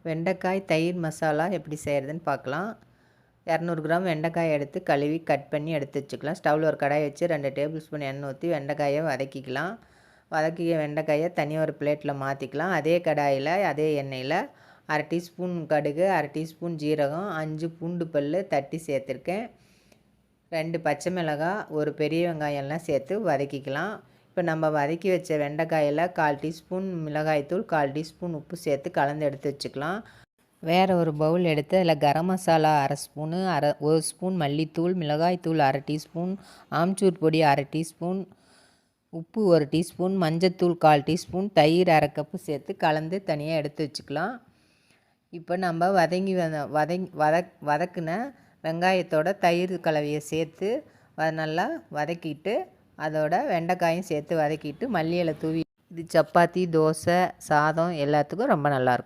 வெண்டைக்காய் தயிர் மசாலா எப்படி செய்கிறதுன்னு பார்க்கலாம். 200 கிராம் வெண்டைக்காய் எடுத்து கழுவி கட் பண்ணி எடுத்து வச்சுக்கலாம். ஸ்டவ்வில் ஒரு கடாய் வச்சு 2 டேபிள் ஸ்பூன் எண்ணெய் ஊற்றி வெண்டைக்காயை வதக்கிக்கலாம். வதக்கிய வெண்டைக்காயை தனியாக ஒரு பிளேட்டில் மாற்றிக்கலாம். அதே கடாயில் அதே எண்ணெயில் 1/2 டீஸ்பூன் கடுகு, 1/2 டீஸ்பூன் ஜீரகம், 5 பூண்டு பல் தட்டி சேர்த்துருக்கேன். 2 பச்சை மிளகாய், ஒரு பெரிய வெங்காயம்லாம் சேர்த்து வதக்கிக்கலாம். இப்போ நம்ம வதக்கி வச்ச வெண்டைக்காயில் 1/4 டீஸ்பூன் மிளகாய்த்தூள், 1/4 டீஸ்பூன் உப்பு சேர்த்து கலந்து எடுத்து வச்சுக்கலாம். வேறு ஒரு பவுல் எடுத்து அதில் கரம் மசாலா 1/2 ஸ்பூனு, 1 ஸ்பூன் மல்லித்தூள், மிளகாய்த்தூள் 1/2 டீஸ்பூன், ஆம்ச்சூர் பொடி 1/2 டீஸ்பூன், உப்பு 1 டீஸ்பூன், மஞ்சத்தூள் 1/4 டீஸ்பூன், தயிர் 1/2 கப்பு சேர்த்து கலந்து தனியாக எடுத்து வச்சுக்கலாம். இப்போ நம்ம வதக்கின வெங்காயத்தோட தயிர் கலவையை சேர்த்து நல்லா வதக்கிட்டு அதோட வெண்டைக்காயும் சேர்த்து வதக்கிட்டு மல்லி இலை தூவி, இது சப்பாத்தி, தோசை, சாதம் எல்லாத்துக்கும் ரொம்ப நல்லாயிருக்கும்.